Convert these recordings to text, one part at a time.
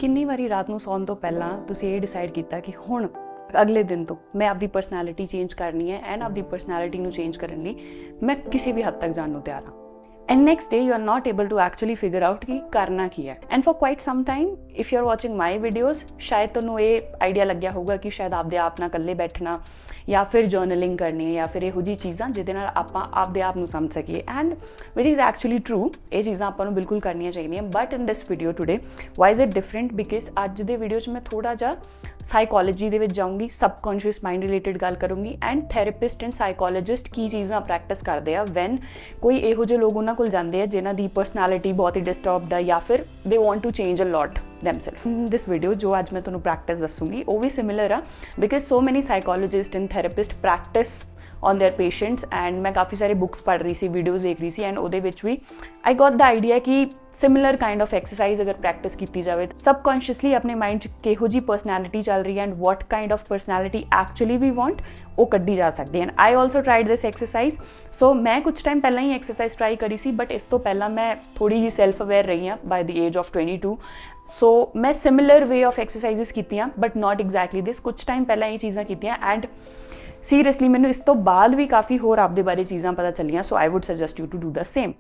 ਕਿੰਨੀ ਵਾਰੀ ਰਾਤ ਨੂੰ ਸੌਣ ਤੋਂ ਪਹਿਲਾਂ ਤੁਸੀਂ ਇਹ ਡਿਸਾਈਡ ਕੀਤਾ ਕਿ ਹੁਣ ਅਗਲੇ ਦਿਨ ਤੋਂ ਮੈਂ ਆਪਦੀ ਪਰਸਨੈਲਿਟੀ ਚੇਂਜ ਕਰਨੀ ਹੈ ਐਂਡ ਆਪਦੀ ਪਰਸਨੈਲਿਟੀ ਨੂੰ ਚੇਂਜ ਕਰਨ ਲਈ ਮੈਂ ਕਿਸੇ ਵੀ ਹੱਦ ਤੱਕ ਜਾਣ ਨੂੰ ਤਿਆਰ ਹਾਂ and next day you are not able to actually figure out कि करना की है and for quite some time if you are watching my videos शायद तुहानू ये आइडिया लग्या होगा कि शायद आपदे आप नाल कल्ले बैठना या फिर जर्नलिंग करनी है या फिर इहो जी चीज़ां जिहदे नाल आपां आपदे आप नू समझ सकीए and which is actually true ये चीज़ां आपां नू बिल्कुल करनियां चाहिए but in this video today why is it different because अज दे वीडियो च मैं थोड़ा जा साइकोलॉजी दे विच जाऊँगी सबकॉन्शियस माइंड रिलेटेड गल करूँगी एंड थेरेपिस्ट एंड साइकोलॉजिस्ट की चीज़ां प्रैक्टिस करते हैं वैन कोई इहो जे लोग उन्हां कोल जांदे आ जिन्हां दी पर्सनैलिटी बहुत ही डिस्टर्ब्ड है या फिर they want to change a lot themselves. In this video जो आज मैं तुहानू प्रैक्टिस दसूँगी वो भी सिमिलर आ because so many psychologists and therapists practice on their patients and मैं काफ़ी सारे बुक्स पढ़ रही सी वीडियोज़ देख रही सी एंड उहदे विच भी आई गॉट द आइडिया कि सिमिलर काइंड ऑफ एक्सरसाइज अगर प्रैक्टिस की जाए सबकॉन्शियसली अपने माइंड च किहो जी पर्सनैलिटी चल रही है and what kind of personality actually we want वो कड्डी जा सकती है and I also tried this exercise so मैं कुछ टाइम पहला ही एक्सरसाइज ट्राई करी सी बट इस तो पहला मैं थोड़ी जी सैल्फ अवेयर रही हाँ बाय द एज ऑफ 22 सो मैं सिमिलर वे ऑफ एक्सरसाइजिज कीतियां बट नॉट एग्जैक्टली दिस कुछ टाइम पहला ये चीज़ां कीतियां एंड सीरियसली मैंने इस तो बाद भी काफ़ी होर आपदे बारे चीज़ां पता चलियां so I would suggest you to do the same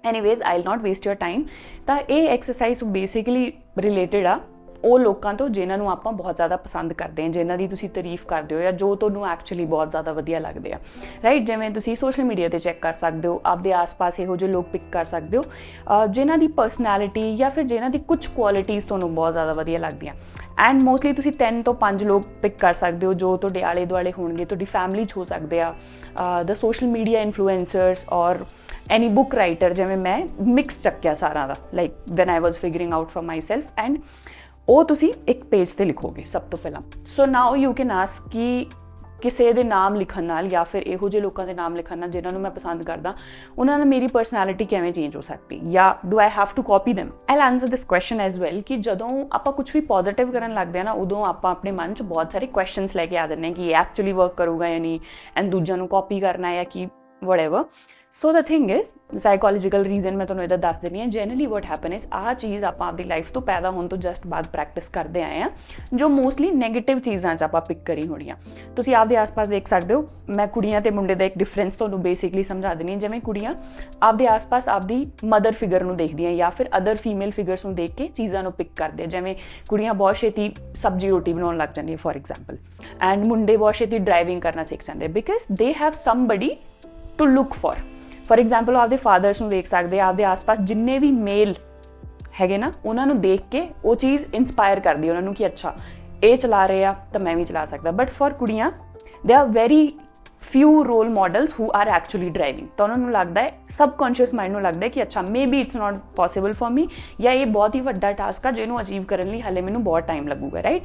anyways I will not waste your time तो ये एक्सरसाइज बेसिकली रिलेटेड आ ਉਹ ਲੋਕਾਂ ਤੋਂ ਜਿਨ੍ਹਾਂ ਨੂੰ ਆਪਾਂ ਬਹੁਤ ਜ਼ਿਆਦਾ ਪਸੰਦ ਕਰਦੇ ਹਾਂ ਜਿਨ੍ਹਾਂ ਦੀ ਤੁਸੀਂ ਤਾਰੀਫ ਕਰਦੇ ਹੋ ਜਾਂ ਜੋ ਤੁਹਾਨੂੰ ਐਕਚੁਅਲੀ ਬਹੁਤ ਜ਼ਿਆਦਾ ਵਧੀਆ ਲੱਗਦੇ ਆ ਰਾਈਟ ਜਿਵੇਂ ਤੁਸੀਂ ਸੋਸ਼ਲ ਮੀਡੀਆ ਤੇ ਚੈੱਕ ਕਰ ਸਕਦੇ ਹੋ ਆਪਦੇ ਆਸ-ਪਾਸ ਇਹੋ ਜਿਹੇ ਲੋਕ ਪਿਕ ਕਰ ਸਕਦੇ ਹੋ ਜਿਨ੍ਹਾਂ ਦੀ ਪਰਸਨੈਲਿਟੀ ਜਾਂ ਫਿਰ ਜਿਨ੍ਹਾਂ ਦੀ ਕੁਝ ਕੁਆਲਿਟੀਜ਼ ਤੁਹਾਨੂੰ ਬਹੁਤ ਜ਼ਿਆਦਾ ਵਧੀਆ ਲੱਗਦੀਆਂ ਐਂਡ ਮੋਸਟਲੀ ਤੁਸੀਂ 3 ਤੋਂ 5 ਲੋਕ ਪਿਕ ਕਰ ਸਕਦੇ ਹੋ ਜੋ ਤੁਹਾਡੇ ਆਲੇ ਦੁਆਲੇ ਹੋਣਗੇ ਤੁਹਾਡੀ ਫੈਮਿਲੀ 'ਚ ਹੋ ਸਕਦੇ ਆ ਦ ਸੋਸ਼ਲ ਮੀਡੀਆ ਇਨਫਲੂਐਂਸਰਸ ਔਰ ਐਨੀ ਬੁੱਕ ਰਾਈਟਰ ਜਿਵੇਂ ਮੈਂ ਮਿਕਸ ਚੱਕਿਆ ਸਾਰਿਆਂ ਦਾ like when I was figuring out for myself and ਉਹ ਤੁਸੀਂ ਇੱਕ ਪੇਜ ਤੇ ਲਿਖੋਗੇ ਸਭ ਤੋਂ ਪਹਿਲਾਂ so now you can ask ਕਿ ਕਿਸੇ ਦੇ ਨਾਮ ਲਿਖਣ ਨਾਲ ਜਾਂ ਫਿਰ ਇਹੋ ਜਿਹੇ ਲੋਕਾਂ ਦੇ ਨਾਮ ਲਿਖਣ ਨਾਲ ਜਿਨ੍ਹਾਂ ਨੂੰ ਮੈਂ ਪਸੰਦ ਕਰਦਾ ਉਹਨਾਂ ਨਾਲ ਮੇਰੀ ਪਰਸਨੈਲਿਟੀ ਕਿਵੇਂ ਚੇਂਜ ਹੋ ਸਕਦੀ ਜਾਂ do I have to copy them I'll answer this question as well ਕਿ ਜਦੋਂ ਆਪਾਂ ਕੁਝ ਵੀ ਪੋਜ਼ਿਟਿਵ ਕਰਨ ਲੱਗਦੇ ਆ ਨਾ ਉਦੋਂ ਆਪਾਂ ਆਪਣੇ ਮਨ 'ਚ ਬਹੁਤ ਸਾਰੇ ਕੁਐਸਚਨਸ ਲੈ ਕੇ ਆ ਜਾਂਦੇ ਹਾਂ ਕਿ ਇਹ ਐਕਚੁਅਲੀ ਵਰਕ ਕਰੂਗਾ ਜਾਂ ਨਹੀਂ ਐਂਡ ਦੂਜਿਆਂ ਨੂੰ ਕਾਪੀ ਕਰਨਾ ਹੈ ਕਿ whatever so the thing is psychological reason मैं तुहानूं इहदा दस दिंदी हां generally what happen is ah चीज़ आपां आपदी लाइफ तो पैदा होने तो जस्ट बाद प्रैक्टिस करते आए हैं जो मोस्टली नैगेटिव चीज़ां च आपां पिक करी होणीआं तुसीं आपदे आस पास देख सकते हो मैं कुड़ियां ते मुंडे दा एक डिफरेंस तुहानूं बेसिकली समझा दिंदी हां जिवें कुड़ियां आपदे आस पास आपदी मदर फिगर नूं देखदियां या फिर अदर फीमेल फिगर्स नूं देख के चीज़ां नूं पिक करदे जिवें कुड़ियां बहुत छेती सब्जी रोटी बनाउण लग जांदियां फॉर एग्जाम्पल एंड मुंडे बहुत छेती ड्राइविंग करना सीख जांदे because they have somebody to look for example आपदे फादर्स नूं देख सकते आपदे आस पास जिन्ने भी मेल हैगे ना उन्होंने देख के वो चीज़ इंस्पायर करती है उन्होंने कि अच्छा ये चला रहे आ तो मैं भी चला सकता बट फॉर कुड़ियाँ they are very few role models who are actually driving तो उन्होंने लगता है सबकॉन्शियस माइंड में लगता है कि अच्छा may be it's not possible for me या ये बहुत ही वड्डा टास्क है जिन्होंने अचीव करने लिए हाले मैनूं बहुत टाइम लगूगा right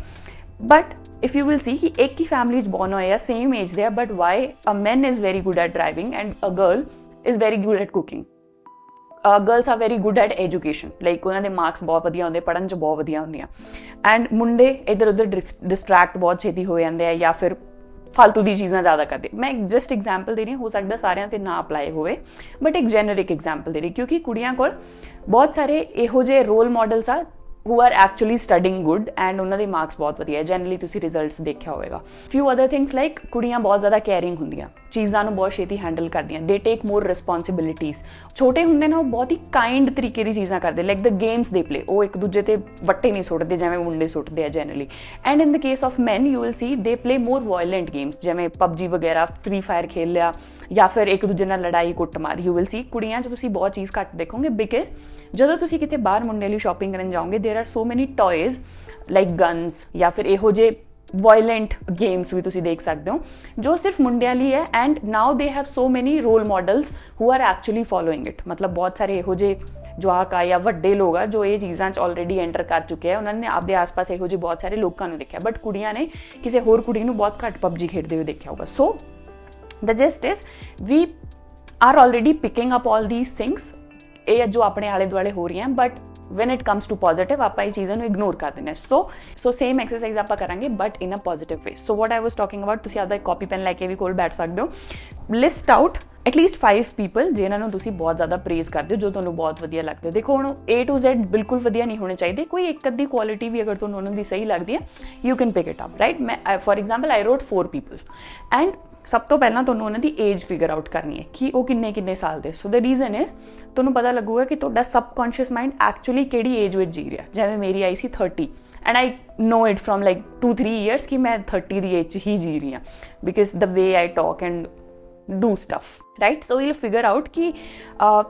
but if you will see कि एक ही फैमिली बॉर्न होए आ same age they but why a man is very good at driving and a girl is very good at cooking girls are very good at education like ਉਹਨਾਂ ਦੇ marks ਬਹੁਤ ਵਧੀਆ ਹੁੰਦੇ ਪੜ੍ਹਨ 'ਚ ਬਹੁਤ ਵਧੀਆ ਹੁੰਦੀਆਂ ਐਂਡ ਮੁੰਡੇ ਇੱਧਰ ਉੱਧਰ ਡਿਸਟਰੈਕਟ ਬਹੁਤ ਛੇਤੀ ਹੋ ਜਾਂਦੇ ਆ ਜਾਂ ਫਿਰ ਫालतू ਦੀ ਚੀਜ਼ਾਂ ਜ਼ਿਆਦਾ ਕਰਦੇ ਮੈਂ ਜਸਟ ਐਗਜ਼ਾਮਪਲ ਦੇ ਰਹੀ ਹੋ ਸਕਦਾ ਸਾਰਿਆਂ ਤੇ ਨਾ ਅਪਲਾਈ ਹੋਵੇ ਬਟ ਇੱਕ ਜੈਨਰਿਕ ਐਗਜ਼ਾਮਪਲ ਦੇ ਰਹੀ ਕਿਉਂਕਿ ਕੁੜੀਆਂ ਕੋਲ ਬਹੁਤ ਸਾਰੇ ਇਹੋ ਜਿਹੇ ਰੋਲ ਮਾਡਲਸ ਆ who are actually studying good and ਉਹਨਾਂ ਦੇ ਮਾਰਕਸ ਬਹੁਤ ਵਧੀਆ ਜਨਰਲੀ ਤੁਸੀਂ ਰਿਜ਼ਲਟਸ ਦੇਖਿਆ ਹੋਵੇਗਾ ਫਿਊ ਅਦਰ ਥਿੰਗਸ ਲਾਈਕ ਕੁੜੀਆਂ ਬਹੁਤ ਜ਼ਿਆਦਾ ਕੇਅਰਿੰਗ ਹੁੰਦੀਆਂ ਚੀਜ਼ਾਂ ਨੂੰ ਬਹੁਤ ਛੇਤੀ ਹੈਂਡਲ ਕਰਦੀਆਂ ਦੇ ਟੇਕ ਮੋਰ ਰਿਸਪੌਂਸਿਬਿਲਿਟੀਜ਼ ਛੋਟੇ ਹੁੰਦੇ ਨਾ ਉਹ ਬਹੁਤ ਹੀ ਕਾਈਂਡ ਤਰੀਕੇ ਦੀ ਚੀਜ਼ਾਂ ਕਰਦੇ ਲਾਈਕ ਦ ਗੇਮਸ ਦੇ ਪਲੇ ਉਹ ਇੱਕ ਦੂਜੇ ਤੇ ਵੱਟੇ ਨਹੀਂ ਸੁੱਟਦੇ ਜਿਵੇਂ ਮੁੰਡੇ ਸੁੱਟਦੇ ਆ generally and in the case of man you will see ਦੇ ਪਲੇ ਮੋਰ ਵਾਇਲੈਂਟ ਗੇਮਸ ਜਿਵੇਂ ਪਬਜੀ ਵਗੈਰਾ ਫ੍ਰੀ ਫਾਇਰ ਖੇਲ ਲਿਆ ਜਾਂ ਫਿਰ ਇੱਕ ਦੂਜੇ ਨਾਲ ਲੜਾਈ ਕੁੱਟਮਾਰ ਯੂ ਵਿਲ ਸੀ ਕੁੜੀਆਂ 'ਚ ਤੁਸੀਂ ਬਹੁਤ ਚੀਜ਼ ਘੱਟ ਦੇਖੋਗੇ ਬਿਕਾਜ਼ ਜਦੋਂ ਤੁਸੀਂ ਕਿਤੇ ਬਾਹਰ ਮੁੰਡੇ ਲਈ ਸ਼ਾਪਿੰਗ ਕਰਨ ਜਾਓਗੇ ਦੇਰ ਆਰ ਸੋ ਮੈਨੀ ਟॉयज ਲਾਈਕ ਗਨਸ ਜਾਂ ਫਿਰ ਇਹੋ ਜਿਹੇ ਵਾਇਲੈਂਟ ਗੇਮਸ ਵੀ ਤੁਸੀਂ ਦੇਖ ਸਕਦੇ ਹੋ ਜੋ ਸਿਰਫ ਮੁੰਡਿਆਂ ਲਈ ਹੈ ਐਂਡ ਨਾਓ ਦੇ have so many role models who are actually following it ਮਤਲਬ ਬਹੁਤ ਸਾਰੇ ਇਹੋ ਜਿਹੇ ਜਵਾਕ ਆ ਜਾਂ ਵੱਡੇ ਲੋਕ ਆ ਜੋ ਇਹ ਚੀਜ਼ਾਂ 'ਚ ਆਲਰੇਡੀ ਐਂਟਰ ਕਰ ਚੁੱਕੇ ਆ ਉਹਨਾਂ ਨੇ ਆਪਦੇ ਆਸ-ਪਾਸ ਇਹੋ ਜਿਹੇ ਬਹੁਤ ਸਾਰੇ ਲੋਕਾਂ ਨੂੰ ਦੇਖਿਆ ਬਟ ਕੁੜੀਆਂ ਨੇ ਕਿਸੇ ਹੋਰ ਕੁੜੀ ਨੂੰ ਬਹੁਤ ਘੱਟ ਪਬਜੀ ਖੇਡਦੇ ਹੋਏ ਦੇਖਿਆ ਹੋਊਗਾ so the just is we are already picking up all these things ਇਹ ਜੋ ਆਪਣੇ ਆਲੇ ਦੁਆਲੇ ਹੋ ਰਹੀਆਂ but when it comes to positive ਆਪਾਂ ਇਹ ਚੀਜ਼ਾਂ ਨੂੰ ਇਗਨੋਰ ਕਰ ਦਿੰਦੇ ਹਾਂ ਸੋ ਸੇਮ ਐਕਸਰਸਾਈਜ਼ ਆਪਾਂ ਕਰਾਂਗੇ but in a positive way so what I was talking about ਤੁਸੀਂ ਆਪਦਾ ਇੱਕ ਕਾਪੀ ਪੈਨ ਲੈ ਕੇ ਵੀ ਕੋਲ ਬੈਠ ਸਕਦੇ ਹੋ ਲਿਸਟ ਆਊਟ ਐਟਲੀਸਟ 5 ਪੀਪਲ ਜਿਨ੍ਹਾਂ ਨੂੰ ਤੁਸੀਂ ਬਹੁਤ ਜ਼ਿਆਦਾ ਪ੍ਰੇਜ਼ ਕਰਦੇ ਹੋ, ਜੋ ਤੁਹਾਨੂੰ ਬਹੁਤ ਵਧੀਆ ਲੱਗਦੇ। ਦੇਖੋ ਹੁਣ A to Z ਬਿਲਕੁਲ ਵਧੀਆ ਨਹੀਂ ਹੋਣੇ ਚਾਹੀਦੇ, ਕੋਈ ਇੱਕ ਅੱਧੀ ਕੁਆਲਿਟੀ ਵੀ ਅਗਰ ਤੁਹਾਨੂੰ ਉਹਨਾਂ ਦੀ ਸਹੀ ਲੱਗਦੀ ਹੈ, you can pick it up, right. ਮੈਂ for example I wrote 4 people and ਸਭ ਤੋਂ ਪਹਿਲਾਂ ਤੁਹਾਨੂੰ ਉਹਨਾਂ ਦੀ ਏਜ ਫਿਗਰ ਆਊਟ ਕਰਨੀ ਹੈ ਕਿ ਉਹ ਕਿੰਨੇ ਸਾਲ ਦੇ। ਸੋ ਦ ਰੀਜ਼ਨ ਇਜ਼ ਤੁਹਾਨੂੰ ਪਤਾ ਲੱਗੂਗਾ ਕਿ ਤੁਹਾਡਾ ਸਬਕੌਂਸ਼ੀਅਸ ਮਾਈਂਡ ਐਕਚੁਅਲੀ ਕਿਹੜੀ ਏਜ ਵਿੱਚ ਜੀ ਰਿਹਾ। ਜਿਵੇਂ ਮੇਰੀ ਆਈ ਸੀ 30 and I know it from like 2-3 years ਕਿ ਮੈਂ 30 ਦੀ ਏਜ 'ਚ ਹੀ ਜੀ ਰਹੀ ਹਾਂ, because the way I talk and do stuff, right. So you figure out ਕਿ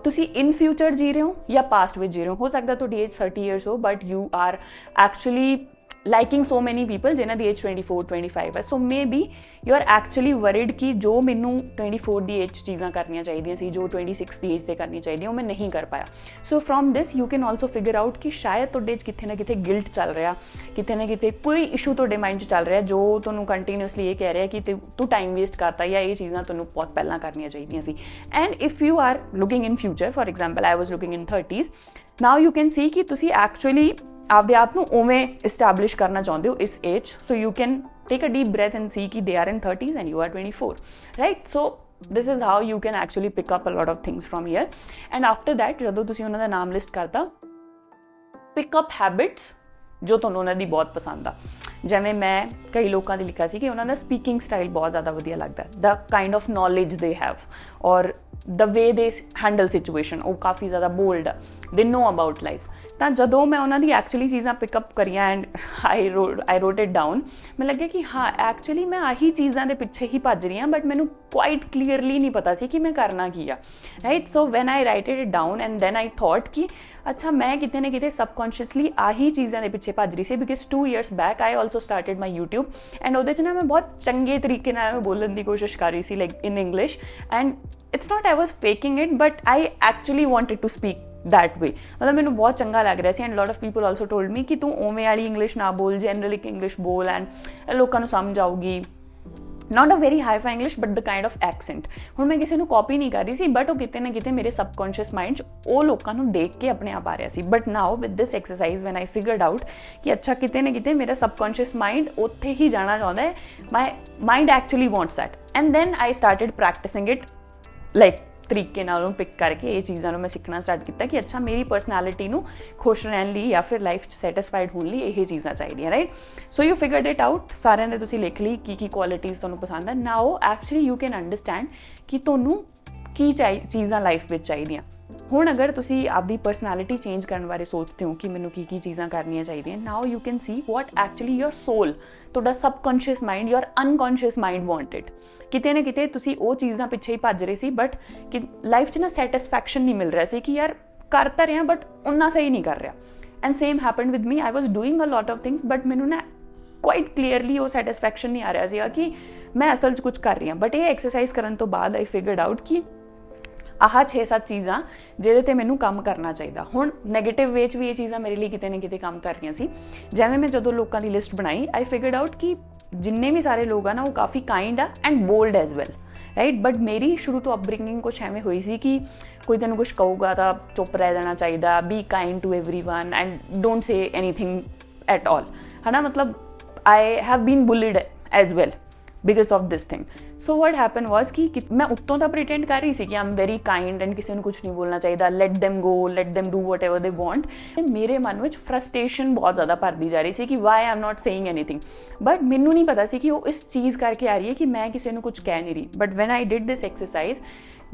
ਤੁਸੀਂ ਇਨ ਫਿਊਚਰ ਜੀ ਰਹੇ ਹੋ ਜਾਂ ਪਾਸਟ ਵਿੱਚ ਜੀ ਰਹੇ ਹੋ ਸਕਦਾ ਤੁਹਾਡੀ ਏਜ 30 years ਹੋ, but you are actually liking so many people ਜਿਨ੍ਹਾਂ ਦੀ ਏਜ 24-25 ਹੈ। So maybe you are actually worried ਕਿ ਜੋ ਮੈਨੂੰ 24 ਦੀ ਏਜ 'ਚ ਚੀਜ਼ਾਂ ਕਰਨੀਆਂ ਚਾਹੀਦੀਆਂ ਸੀ, ਜੋ 26 ਦੀ ਏਜ 'ਤੇ ਕਰਨੀ ਚਾਹੀਦੀਆਂ, ਉਹ ਮੈਂ ਨਹੀਂ ਕਰ ਪਾਇਆ। So from this you can also figure out ਕਿ ਸ਼ਾਇਦ ਤੁਹਾਡੇ 'ਚ ਕਿਤੇ ਨਾ ਕਿਤੇ ਗਿਲਟ ਚੱਲ ਰਿਹਾ, ਕਿਤੇ ਨਾ ਕਿਤੇ ਕੋਈ ਇਸ਼ੂ ਤੁਹਾਡੇ ਮਾਈਂਡ 'ਚ ਚੱਲ ਰਿਹਾ ਜੋ ਤੁਹਾਨੂੰ ਕੰਟੀਨਿਊਸਲੀ ਇਹ ਕਹਿ ਰਿਹਾ ਕਿ ਤੂੰ ਟਾਈਮ ਵੇਸਟ ਕਰਤਾ ਜਾਂ ਇਹ ਚੀਜ਼ਾਂ ਤੁਹਾਨੂੰ ਬਹੁਤ ਪਹਿਲਾਂ ਕਰਨੀਆਂ ਚਾਹੀਦੀਆਂ ਸੀ। And if you are looking in future, for example I was looking in 30s, now you can see ਕਿ ਤੁਸੀਂ ਐਕਚੁਅਲੀ ਆਪਦੇ ਆਪ ਨੂੰ ਉਵੇਂ ਇਸਟੈਬਲਿਸ਼ ਕਰਨਾ ਚਾਹੁੰਦੇ ਹੋ ਇਸ age. So you can take a deep breath and see ਕਿ they are in 30s and you are 24, right. So this is how you can actually pick up a lot of things from here. And after that ਜਦੋਂ ਤੁਸੀਂ ਉਹਨਾਂ ਦਾ ਨਾਮ list ਕਰਤਾ, pick up habits ਜੋ ਤੁਹਾਨੂੰ ਉਹਨਾਂ ਦੀ ਬਹੁਤ ਪਸੰਦ ਆ। ਜਿਵੇਂ ਮੈਂ ਕਈ ਲੋਕਾਂ ਦੀ ਲਿਖਿਆ ਸੀ ਕਿ ਉਹਨਾਂ ਦਾ ਸਪੀਕਿੰਗ ਸਟਾਈਲ ਬਹੁਤ ਜ਼ਿਆਦਾ ਵਧੀਆ ਲੱਗਦਾ, the kind of knowledge they have or the ਵੇ ਦੇ ਹੈਂਡਲ ਸਿਚੁਏਸ਼ਨ, ਉਹ ਕਾਫੀ ਜ਼ਿਆਦਾ ਬੋਲਡ ਆ, ਦੇ ਨੋ ਅਬਾਊਟ ਲਾਈਫ। ਤਾਂ ਜਦੋਂ ਮੈਂ ਉਹਨਾਂ ਦੀ ਐਕਚੁਅਲੀ ਚੀਜ਼ਾਂ ਪਿਕਅਪ ਕਰੀਆਂ ਐਂਡ ਆਈ ਰੋਟ ਇਟ ਡਾਊਨ, ਮੈਨੂੰ ਲੱਗਿਆ ਕਿ ਹਾਂ ਐਕਚੁਅਲੀ ਮੈਂ ਆਹੀ ਚੀਜ਼ਾਂ ਦੇ ਪਿੱਛੇ ਹੀ ਭੱਜ ਰਹੀ ਹਾਂ, ਬਟ ਮੈਨੂੰ ਕੁਆਇਟ ਕਲੀਅਰਲੀ ਨਹੀਂ ਪਤਾ ਸੀ ਕਿ ਮੈਂ ਕਰਨਾ ਕੀ ਆ, right. So when I writed it down and then I thought ਕਿ ਅੱਛਾ ਮੈਂ ਕਿਤੇ ਨਾ ਕਿਤੇ ਸਬਕੌਂਸ਼ੀਅਸਲੀ ਆਹੀ ਚੀਜ਼ਾਂ ਦੇ ਪਿੱਛੇ ਭੱਜ ਰਹੀ ਸੀ, because 2 years back I also started my YouTube and ਉਹਦੇ 'ਚ ਨਾ ਮੈਂ ਬਹੁਤ ਚੰਗੇ ਤਰੀਕੇ ਨਾਲ ਮੈਂ ਬੋਲਣ ਦੀ ਕੋਸ਼ਿਸ਼ ਕਰ ਰਹੀ ਸੀ, like in English, and it's not I was faking it, but I actually wanted to speak that way। ਮਤਲਬ ਮੈਨੂੰ ਬਹੁਤ ਚੰਗਾ ਲੱਗ ਰਿਹਾ ਸੀ and lot of people also told me ਕਿ ਤੂੰ ਉਵੇਂ ਵਾਲੀ ਇੰਗਲਿਸ਼ ਨਾ ਬੋਲ, ਜਨਰਲ ਇੱਕ ਇੰਗਲਿਸ਼ ਬੋਲ ਐਂਡ ਲੋਕਾਂ ਨੂੰ ਸਮਝ ਆਊਗੀ। Not a very hi fi English but the kind of accent. ਹੁਣ ਮੈਂ ਕਿਸੇ ਨੂੰ ਕਾਪੀ ਨਹੀਂ ਕਰ ਰਹੀ ਸੀ, ਬਟ ਉਹ ਕਿਤੇ ਨਾ ਕਿਤੇ ਮੇਰੇ ਸਬਕੌਂਸ਼ੀਅਸ ਮਾਈਂਡ 'ਚ ਉਹ ਲੋਕਾਂ ਨੂੰ ਦੇਖ ਕੇ ਆਪਣੇ ਆਪ ਆ ਰਿਹਾ ਸੀ। But now with this exercise when I figured out ਕਿ ਅੱਛਾ ਕਿਤੇ ਨਾ ਕਿਤੇ ਮੇਰਾ ਸਬਕੌਂਸ਼ੀਅਸ ਮਾਈਂਡ ਉੱਥੇ ਹੀ ਜਾਣਾ ਚਾਹੁੰਦਾ ਹੈ, my mind actually wants that, and then I started practicing it like ਤਰੀਕੇ ਨਾਲ ਉਹਨੂੰ ਪਿਕ ਕਰਕੇ ਇਹ ਚੀਜ਼ਾਂ ਨੂੰ ਮੈਂ ਸਿੱਖਣਾ ਸਟਾਰਟ ਕੀਤਾ ਕਿ ਅੱਛਾ ਮੇਰੀ ਪਰਸਨੈਲਿਟੀ ਨੂੰ ਖੁਸ਼ ਰਹਿਣ ਲਈ ਜਾਂ ਫਿਰ ਲਾਈਫ 'ਚ ਸੈਟਿਸਫਾਈਡ ਹੋਣ ਲਈ ਇਹ ਚੀਜ਼ਾਂ ਚਾਹੀਦੀਆਂ, right. So you figured it out, ਸਾਰਿਆਂ ਦੇ ਤੁਸੀਂ ਲਿਖ ਲਈ ਕੀ ਕੁਆਲਿਟੀਜ਼ ਤੁਹਾਨੂੰ ਪਸੰਦ ਹੈ। ਨਾਓ ਐਕਚੁਅਲੀ ਯੂ ਕੈਨ ਅੰਡਰਸਟੈਂਡ ਕਿ ਤੁਹਾਨੂੰ ਕੀ ਚੀਜ਼ਾਂ ਲਾਈਫ ਵਿੱਚ ਚਾਹੀਦੀਆਂ। ਹੁਣ ਅਗਰ ਤੁਸੀਂ ਆਪਦੀ ਪਰਸਨੈਲਿਟੀ ਚੇਂਜ ਕਰਨ ਬਾਰੇ ਸੋਚਦੇ ਹੋ ਕਿ ਮੈਨੂੰ ਕੀ ਚੀਜ਼ਾਂ ਕਰਨੀਆਂ ਚਾਹੀਦੀਆਂ, now you can see what actually your soul, ਤੁਹਾਡਾ subconscious mind, your unconscious mind wanted. ਕਿਤੇ ਨਾ ਕਿਤੇ ਤੁਸੀਂ ਉਹ ਚੀਜ਼ਾਂ ਪਿੱਛੇ ਹੀ ਭੱਜ ਰਹੇ ਸੀ, ਬਟ ਕਿ ਲਾਈਫ 'ਚ ਨਾ ਸੈਟਿਸਫੈਕਸ਼ਨ ਨਹੀਂ ਮਿਲ ਰਿਹਾ ਸੀ ਕਿ ਯਾਰ ਕਰ ਤਾਂ ਰਿਹਾ ਬਟ ਉਨਾ ਸਹੀ ਨਹੀਂ ਕਰ ਰਿਹਾ। And same happened with me, I was doing a lot of things but ਮੈਨੂੰ ਨਾ ਕੁਆਇਟ ਕਲੀਅਰਲੀ ਉਹ ਸੈਟਿਸਫੈਕਸ਼ਨ ਨਹੀਂ ਆ ਰਿਹਾ ਸੀਗਾ ਕਿ ਮੈਂ ਅਸਲ 'ਚ ਕੁਝ ਕਰ ਰਹੀ ਹਾਂ। ਬਟ ਇਹ ਐਕਸਰਸਾਈਜ਼ ਕਰਨ ਤੋਂ ਬਾਅਦ ਆਈ ਫਿਗਰਡ ਆਊਟ ਕਿ ਆਹ 6-7 ਚੀਜ਼ਾਂ ਜਿਹਦੇ 'ਤੇ ਮੈਨੂੰ ਕੰਮ ਕਰਨਾ ਚਾਹੀਦਾ। ਹੁਣ ਨੈਗੇਟਿਵ ਵੇ 'ਚ ਵੀ ਇਹ ਚੀਜ਼ਾਂ ਮੇਰੇ ਲਈ ਕਿਤੇ ਨਾ ਕਿਤੇ ਕੰਮ ਕਰ ਰਹੀਆਂ ਸੀ। ਜਿਵੇਂ ਮੈਂ ਜਦੋਂ ਲੋਕਾਂ ਦੀ ਲਿਸਟ ਬਣਾਈ, ਆਈ ਫਿਗਰਡ ਆਊਟ ਕਿ ਜਿੰਨੇ ਵੀ ਸਾਰੇ ਲੋਕ ਆ ਨਾ ਉਹ ਕਾਫੀ ਕਾਈਂਡ ਆ and bold as well, right. But ਮੇਰੀ ਸ਼ੁਰੂ ਤੋਂ ਅਪਬ੍ਰਿੰਗਿੰਗ ਕੁਛ ਐਵੇਂ ਹੋਈ ਸੀ ਕਿ ਕੋਈ ਤੈਨੂੰ ਕੁਛ ਕਹੂਗਾ ਤਾਂ ਚੁੱਪ ਰਹਿ ਜਾਣਾ ਚਾਹੀਦਾ, be kind to everyone and don't say anything at all, ਹੈ ਨਾ। ਮਤਲਬ I have been bullied as well because of this thing. So what happened was ਕਿ ਮੈਂ ਉੱਤੋਂ ਤਾਂ pretend ਕਰ ਰਹੀ ਸੀ ਕਿ I'm very kind and ਕਿਸੇ ਨੂੰ ਕੁਛ ਨਹੀਂ ਬੋਲਣਾ ਚਾਹੀਦਾ, let them go, let them do whatever they want। ਮੇਰੇ ਮਨ ਵਿੱਚ frustration ਬਹੁਤ ਜ਼ਿਆਦਾ ਭਰਦੀ ਜਾ ਰਹੀ ਸੀ ਕਿ why I'm not saying anything। but ਮੈਨੂੰ ਨਹੀਂ ਪਤਾ ਸੀ ਕਿ ਉਹ ਇਸ ਚੀਜ਼ ਕਰਕੇ ਆ ਰਹੀ ਹੈ ਕਿ ਮੈਂ ਕਿਸੇ ਨੂੰ ਕੁਛ ਕਹਿ ਨਹੀਂ ਰਹੀ। but when I did this exercise,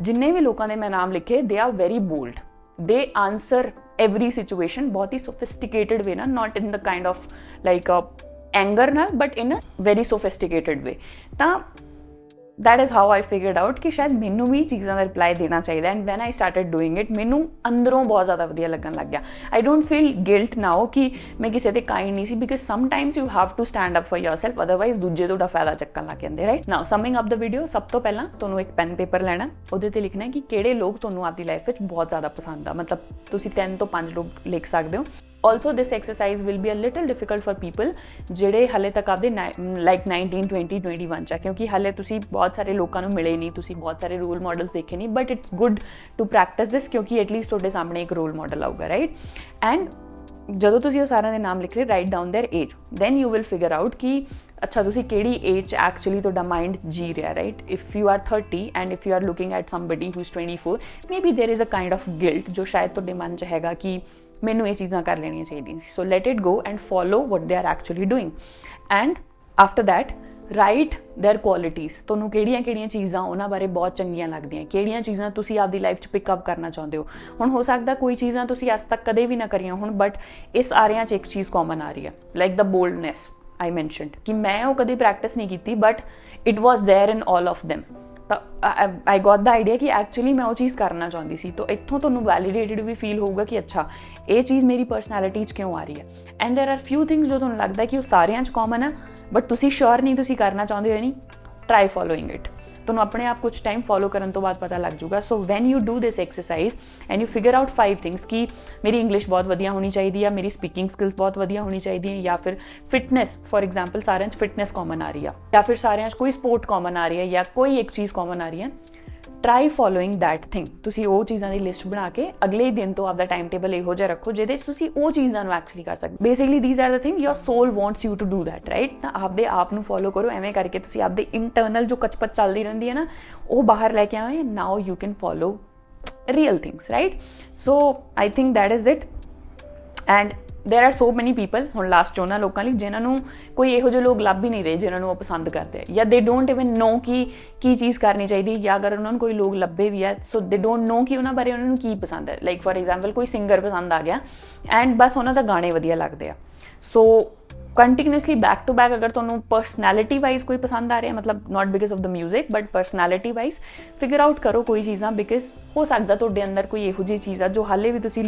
ਜਿੰਨੇ ਵੀ ਲੋਕਾਂ ਦੇ ਮੈਂ ਨਾਮ ਲਿਖੇ, they are very bold, they answer every situation ਬਹੁਤ ਹੀ sophisticated way ਨਾ, not in the kind of like a anger ਨਾਲ, but in a very sophisticated way. ਤਾਂ that is how I figured out ਕਿ ਸ਼ਾਇਦ ਮੈਨੂੰ ਵੀ ਚੀਜ਼ਾਂ ਦਾ ਰਿਪਲਾਈ ਦੇਣਾ ਚਾਹੀਦਾ। And when I started doing it, ਮੈਨੂੰ ਅੰਦਰੋਂ ਬਹੁਤ ਜ਼ਿਆਦਾ ਵਧੀਆ ਲੱਗਣ ਲੱਗ ਗਿਆ। I don't feel guilt now ਕਿ ਮੈਂ ਕਿਸੇ 'ਤੇ ਕਾਈਂਡ ਨਹੀਂ ਸੀ, because sometimes you have to stand up for yourself, otherwise ਦੂਜੇ ਤੁਹਾਡਾ ਫਾਇਦਾ ਚੱਕਣ ਲੱਗ ਜਾਂਦੇ, right. Now summing up the video, ਸਭ ਤੋਂ ਪਹਿਲਾਂ ਤੁਹਾਨੂੰ ਇੱਕ ਪੈਨ ਪੇਪਰ ਲੈਣਾ, ਉਹਦੇ 'ਤੇ ਲਿਖਣਾ ਕਿ ਕਿਹੜੇ ਲੋਕ ਤੁਹਾਨੂੰ ਆਪਦੀ ਲਾਈਫ ਵਿੱਚ ਬਹੁਤ ਜ਼ਿਆਦਾ ਪਸੰਦ ਆ। ਮਤਲਬ ਤੁਸੀਂ 3 ਤੋਂ 5 ਲੋਕ ਲਿਖ ਸਕਦੇ ਹੋ। Also this exercise will be a little difficult for people ਜਿਹੜੇ ਹਾਲੇ ਤੱਕ ਆਪਦੇ like 19, 20, 21 ਚ ਆ, ਕਿਉਂਕਿ ਹਾਲੇ ਤੁਸੀਂ ਬਹੁਤ ਸਾਰੇ ਲੋਕਾਂ ਨੂੰ ਮਿਲੇ ਨਹੀਂ, ਤੁਸੀਂ ਬਹੁਤ ਸਾਰੇ ਰੋਲ ਮਾਡਲਸ ਦੇਖੇ ਨਹੀਂ, but it's good to practice this ਕਿਉਂਕਿ ਐਟਲੀਸਟ ਤੁਹਾਡੇ ਸਾਹਮਣੇ ਇੱਕ ਰੋਲ ਮਾਡਲ ਆਊਗਾ, ਰਾਈਟ। ਐਂਡ ਜਦੋਂ ਤੁਸੀਂ ਉਹ ਸਾਰਿਆਂ ਦੇ ਨਾਮ ਲਿਖ ਰਹੇ, write down their age, then you will figure out ਕਿ ਅੱਛਾ ਤੁਸੀਂ ਕਿਹੜੀ ਏਜ 'ਚ ਐਕਚੁਅਲੀ ਤੁਹਾਡਾ ਮਾਈਂਡ ਜੀ ਰਿਹਾ, right. If you are 30 and if you are looking at somebody who is 24, maybe there is a kind of guilt ਜੋ ਸ਼ਾਇਦ ਤੁਹਾਡੇ ਮਨ 'ਚ ਹੈਗਾ ਕਿ ਮੈਨੂੰ ਇਹ ਚੀਜ਼ਾਂ ਕਰ ਲੈਣੀਆਂ ਚਾਹੀਦੀਆਂ। So let it go and follow what they are actually doing, and after that right their qualities. ਤੁਹਾਨੂੰ ਕਿਹੜੀਆਂ ਚੀਜ਼ਾਂ ਉਹਨਾਂ ਬਾਰੇ ਬਹੁਤ ਚੰਗੀਆਂ ਲੱਗਦੀਆਂ, ਕਿਹੜੀਆਂ ਚੀਜ਼ਾਂ ਤੁਸੀਂ ਆਪਦੀ ਲਾਈਫ 'ਚ ਪਿਕਅਪ ਕਰਨਾ ਚਾਹੁੰਦੇ ਹੋ। ਹੁਣ ਹੋ ਸਕਦਾ ਕੋਈ ਚੀਜ਼ਾਂ ਤੁਸੀਂ ਅੱਜ ਤੱਕ ਕਦੇ ਵੀ ਨਾ ਕਰੀਆਂ ਹੋਣ, ਬਟ ਇਸ ਸਾਰਿਆਂ 'ਚ ਇੱਕ ਚੀਜ਼ ਕਾਮਨ ਆ ਰਹੀ ਹੈ, ਲਾਈਕ ਦ ਬੋਲਡਨੈਸ ਆਈ ਮੈਂਸ਼ਨਡ, ਕਿ ਮੈਂ ਉਹ ਕਦੇ ਪ੍ਰੈਕਟਿਸ ਨਹੀਂ ਕੀਤੀ but it was there in all of them. ਤਾਂ ਆਈ ਗॉट ਦ ਆਈਡੀਆ ਕਿ ਐਕਚੁਅਲੀ ਮੈਂ ਉਹ ਚੀਜ਼ ਕਰਨਾ ਚਾਹੁੰਦੀ ਸੀ। ਤਾਂ ਇੱਥੋਂ ਤੁਹਾਨੂੰ ਵੈਲੀਡੇਟਡ ਵੀ ਫੀਲ ਹੋਊਗਾ ਕਿ ਅੱਛਾ ਇਹ ਚੀਜ਼ ਮੇਰੀ ਪਰਸਨੈਲਿਟੀ 'ਚ ਕਿਉਂ ਆ ਰਹੀ ਹੈ। ਐਂਡ ਦੇਰ ਆਰ ਫਿਊ ਥਿੰਗਸ ਜੋ ਤੁਹਾਨੂੰ ਲੱਗਦਾ ਕਿ ਉਹ ਸਾਰਿਆਂ 'ਚ ਕਾਮਨ ਹੈ ਬਟ ਤੁਸੀਂ ਸ਼ੋਰ ਨਹੀਂ ਤੁਸੀਂ ਕਰਨਾ ਚਾਹੁੰਦੇ ਹੋ ਨਹੀਂ, ਟਰਾਈ ਫੋਲੋਇੰਗ ਇਟ। ਤੁਹਾਨੂੰ ਆਪਣੇ ਆਪ ਕੁਝ ਟਾਈਮ ਫੋਲੋ ਕਰਨ ਤੋਂ ਬਾਅਦ ਪਤਾ ਲੱਗ ਜਾਊਗਾ। So when you do this exercise and you figure out 5 things ਕਿ ਮੇਰੀ ਇੰਗਲਿਸ਼ ਬਹੁਤ ਵਧੀਆ ਹੋਣੀ ਚਾਹੀਦੀ ਆ, ਮੇਰੀ ਸਪੀਕਿੰਗ ਸਕਿੱਲਸ ਬਹੁਤ ਵਧੀਆ ਹੋਣੀ ਚਾਹੀਦੀ ਹੈ, ਜਾਂ ਫਿਰ ਫਿਟਨੈਸ ਫॉर ਐਗਜ਼ਾਮਪਲ ਸਾਰਿਆਂ 'ਚ ਫਿਟਨੈਸ ਕਾਮਨ ਆ ਰਹੀ ਆ, ਜਾਂ ਫਿਰ ਸਾਰਿਆਂ 'ਚ ਕੋਈ ਸਪੋਰਟ ਕਾਮਨ ਆ ਰਹੀ ਹੈ, ਜਾਂ ਕੋਈ ਇੱਕ ਚੀਜ਼ ਕਾਮਨ ਆ ਰਹੀ ਹੈ, ਟਰਾਈ ਫੋਲੋਇੰਗ ਦੈਟ ਥਿੰਗ। ਤੁਸੀਂ ਉਹ ਚੀਜ਼ਾਂ ਦੀ ਲਿਸਟ ਬਣਾ ਕੇ ਅਗਲੇ ਦਿਨ ਤੋਂ ਆਪਦਾ ਟਾਈਮ ਟੇਬਲ ਇਹੋ ਜਿਹਾ ਰੱਖੋ ਜਿਹਦੇ 'ਚ ਤੁਸੀਂ ਉਹ ਚੀਜ਼ਾਂ ਨੂੰ ਐਕਚੁਅਲੀ ਕਰ ਸਕਦੇ। Basically these are the thing your soul wants you to do that, right. ਤਾਂ ਆਪਦੇ ਆਪ ਨੂੰ ਫੋਲੋ ਕਰੋ। ਐਵੇਂ ਕਰਕੇ ਤੁਸੀਂ ਆਪਦੇ ਇੰਟਰਨਲ ਜੋ ਕਚਪਚ ਚੱਲਦੀ ਰਹਿੰਦੀ ਹੈ ਨਾ, ਉਹ ਬਾਹਰ ਲੈ ਕੇ ਆਓ। Now you can follow real things, right. So I think that is it. And there are so many people, ਹੁਣ ਲਾਸਟ 'ਚ ਉਹਨਾਂ ਲੋਕਾਂ ਲਈ ਜਿਨ੍ਹਾਂ ਨੂੰ ਕੋਈ ਇਹੋ ਜਿਹੇ ਲੋਕ ਲੱਭ ਹੀ ਨਹੀਂ ਰਹੇ ਜਿਨ੍ਹਾਂ ਨੂੰ ਉਹ ਪਸੰਦ ਕਰਦੇ ਆ, ਜਾਂ ਦੇ ਡੋਂਟ ਇਵਨ ਨੋ ਕਿ ਕੀ ਚੀਜ਼ ਕਰਨੀ ਚਾਹੀਦੀ, ਜਾਂ ਅਗਰ ਉਹਨਾਂ ਨੂੰ ਕੋਈ ਲੋਕ ਲੱਭੇ ਵੀ ਹੈ ਸੋ ਦੇ ਡੋਂਟ ਨੋ ਕਿ ਉਹਨਾਂ ਬਾਰੇ ਉਹਨਾਂ ਨੂੰ ਕੀ ਪਸੰਦ ਹੈ। ਲਾਈਕ ਫॉर ਐਗਜ਼ਾਮਪਲ ਕੋਈ ਸਿੰਗਰ ਪਸੰਦ ਆ ਗਿਆ ਐਂਡ ਬਸ ਉਹਨਾਂ ਦਾ ਗਾਣੇ ਵਧੀਆ ਲੱਗਦੇ ਆ। So continuously back to back ਅਗਰ ਤੁਹਾਨੂੰ ਪਰਸਨੈਲਿਟੀ ਵਾਈਜ਼ ਕੋਈ ਪਸੰਦ ਆ ਰਿਹਾ, ਮਤਲਬ not because of the music but personality wise figure out ਕਰੋ ਕੋਈ ਚੀਜ਼ਾਂ, ਬਿਕਾਜ਼ ਹੋ ਸਕਦਾ ਤੁਹਾਡੇ ਅੰਦਰ ਕੋਈ ਇਹੋ ਜਿਹੀ ਚੀਜ਼ ਆ ਜੋ ਹਾਲੇ ਵੀ ਤੁਸੀਂ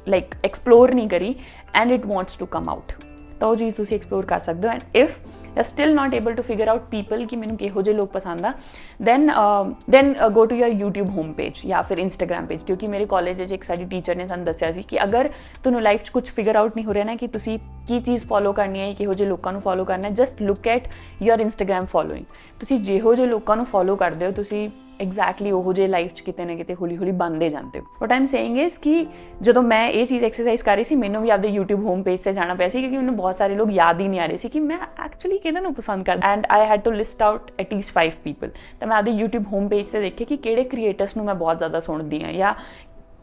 ਲਾਈਕ ਐਕਸਪਲੋਰ ਨਹੀਂ ਕਰੀ and it wants to come out. ਤਾਂ ਉਹ ਚੀਜ਼ ਤੁਸੀਂ ਐਕਸਪਲੋਰ ਕਰ ਸਕਦੇ ਹੋ। And if you still not able to figure out people ਕਿ ਮੈਨੂੰ ਕਿਹੋ ਜਿਹੇ ਲੋਕ ਪਸੰਦ ਆ, then go to your YouTube home page ਜਾਂ ਫਿਰ ਇੰਸਟਾਗ੍ਰਾਮ ਪੇਜ। ਕਿਉਂਕਿ ਮੇਰੇ ਕਾਲਜ 'ਚ ਇੱਕ ਸਾਡੀ ਟੀਚਰ ਨੇ ਸਾਨੂੰ ਦੱਸਿਆ ਸੀ ਕਿ ਅਗਰ ਤੁਹਾਨੂੰ ਲਾਈਫ 'ਚ ਕੁਝ ਫਿਗਰ ਆਊਟ ਨਹੀਂ ਹੋ ਰਿਹਾ ਨਾ ਕਿ ਤੁਸੀਂ ਕੀ ਚੀਜ਼ ਫੋਲੋ ਕਰਨੀ ਹੈ, ਕਿਹੋ ਜਿਹੇ ਲੋਕਾਂ ਨੂੰ ਫੋਲੋ ਕਰਨਾ ਹੈ, just look at your Instagram following. ਤੁਸੀਂ ਜਿਹੋ ਜਿਹੇ ਲੋਕਾਂ ਨੂੰ ਫੋਲੋ ਕਰਦੇ ਹੋ ਤੁਸੀਂ ਐਗਜ਼ੈਕਟਲੀ ਉਹੋ ਜਿਹੇ ਲਾਈਫ 'ਚ ਕਿਤੇ ਨਾ ਕਿਤੇ ਹੌਲੀ ਹੌਲੀ ਬਣਦੇ ਜਾਂਦੇ ਹੋ। ਵਟ ਆਈ ਐਮ ਸੇਇੰਗ ਇਜ਼ ਕਿ ਜਦੋਂ ਮੈਂ ਇਹ ਚੀਜ਼ ਐਕਸਰਸਾਈਜ਼ ਕਰ ਰਹੀ ਸੀ ਮੈਨੂੰ ਵੀ ਆਪਦੇ YouTube ਹੋਮ ਪੇਜ 'ਤੇ ਜਾਣਾ ਪਿਆ ਸੀ ਕਿਉਂਕਿ ਮੈਨੂੰ ਬਹੁਤ ਸਾਰੇ ਲੋਕ ਯਾਦ ਹੀ ਨਹੀਂ ਆ ਰਹੇ ਸੀ ਕਿ ਮੈਂ ਐਕਚੁਅਲੀ ਕਿਹਨਾਂ ਨੂੰ ਪਸੰਦ ਕਰਦਾ। And I had to list out at least 5 people. ਤਾਂ ਮੈਂ ਆਪਦੇ YouTube ਹੋਮ ਪੇਜ 'ਤੇ ਦੇਖਿਆ ਕਿ ਕਿਹੜੇ ਕ੍ਰੀਏਟਰਸ ਨੂੰ ਮੈਂ ਬਹੁਤ ਜ਼ਿਆਦਾ ਸੁਣਦੀ ਹਾਂ ਜਾਂ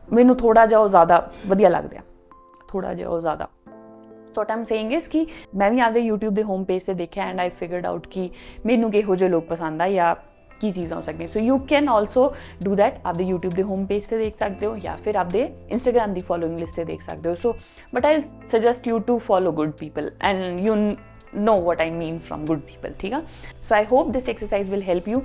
ਮੈਨੂੰ ਥੋੜ੍ਹਾ ਜਿਹਾ ਉਹ ਜ਼ਿਆਦਾ ਵਧੀਆ ਲੱਗਦੇ ਆ, ਥੋੜ੍ਹਾ ਜਿਹਾ ਉਹ ਜ਼ਿਆਦਾ। ਸੋ what I am saying is ਕਿ ਮੈਂ ਵੀ ਆਪਦੇ YouTube ਦੇ ਹੋਮ ਪੇਜ 'ਤੇ ਦੇਖਿਆ ਐਂਡ ਆਈ ਫਿਗਰਡ ਆਊਟ ਕਿ ਮੈਨੂੰ ਕਿਹੋ ਜਿਹੇ ਲੋਕ ਪਸੰਦ ਆ ਜਾਂ ਕੀ ਚੀਜ਼ਾਂ ਹੋ ਸਕਦੀਆਂ। ਸੋ you can also do that. ਆਪਦੇ YouTube ਦੇ ਹੋਮ ਪੇਜ 'ਤੇ ਦੇਖ ਸਕਦੇ ਹੋ ਜਾਂ ਫਿਰ ਆਪਦੇ ਇੰਸਟਾਗ੍ਰਾਮ ਦੀ ਫੋਲੋਇੰਗ ਲਿਸਟ 'ਤੇ ਦੇਖ ਸਕਦੇ ਹੋ। So but I suggest you to follow good people and you know what I mean from good people, ਠੀਕ ਆ। So I hope this exercise will help you.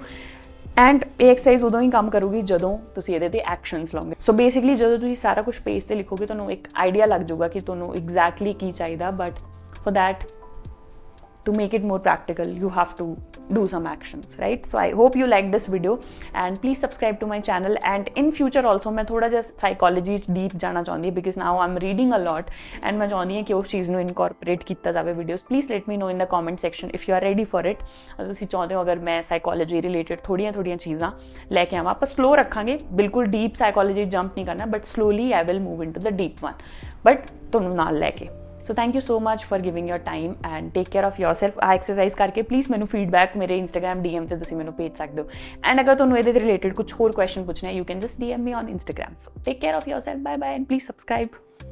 And ਇਹ exercise ਉਦੋਂ ਹੀ ਕੰਮ ਕਰੂਗੀ ਜਦੋਂ ਤੁਸੀਂ ਇਹਦੇ 'ਤੇ ਐਕਸ਼ਨਸ ਲਓਗੇ। ਸੋ ਬੇਸਿਕਲੀ ਜਦੋਂ ਤੁਸੀਂ ਸਾਰਾ ਕੁਝ ਪੇਜ 'ਤੇ ਲਿਖੋਗੇ ਤੁਹਾਨੂੰ ਇੱਕ ਆਈਡੀਆ ਲੱਗ ਜਾਊਗਾ ਕਿ ਤੁਹਾਨੂੰ ਐਗਜ਼ੈਕਟਲੀ ਕੀ ਚਾਹੀਦਾ, but for that to make it more practical you have to do some actions, right? So I hope you like this video and please subscribe to my channel, and in future also मैं थोड़ा जिहा psychology deep जाना चाहती हूँ because now I'm reading a lot and मैं चाहती हूँ कि उस चीज़ ਨੂੰ incorporate ਕੀਤਾ ਜਾਵੇ videos। please let me know in the comment section if you are ready for it। ਤੁਸੀਂ ਚਾਹੁੰਦੇ ਹੋ ਅਗਰ ਮੈਂ psychology related ਥੋੜੀਆਂ ਚੀਜ਼ਾਂ ਲੈ ਕੇ ਆਵਾਂ। ਆਪਾਂ slow ਰੱਖਾਂਗੇ, ਬਿਲਕੁਲ deep psychology jump ਨਹੀਂ ਕਰਨਾ, but slowly I will move into the deep one, but ਤੁਹਾਨੂੰ ਨਾਲ ਲੈ ਕੇ। So thank you so much for giving your time and take care of yourself। ਆ ਐਕਸਰਸਾਈਜ਼ ਕਰਕੇ ਪਲੀਜ਼ ਮੈਨੂੰ ਫੀਡਬੈਕ ਮੇਰੇ ਇੰਸਟਾਗ੍ਰਾਮ DM 'ਤੇ ਤੁਸੀਂ ਮੈਨੂੰ ਭੇਜ ਸਕਦੇ ਹੋ। ਐਂਡ ਅਗਰ ਤੁਹਾਨੂੰ ਇਹਦੇ ਰਿਲੇਟਡ ਕੁਝ ਹੋਰ ਕੁਐਸਚਨ ਪੁੱਛਣਾ ਹੈ you can just DM me on Instagram। So take care of yourself, bye bye and please subscribe।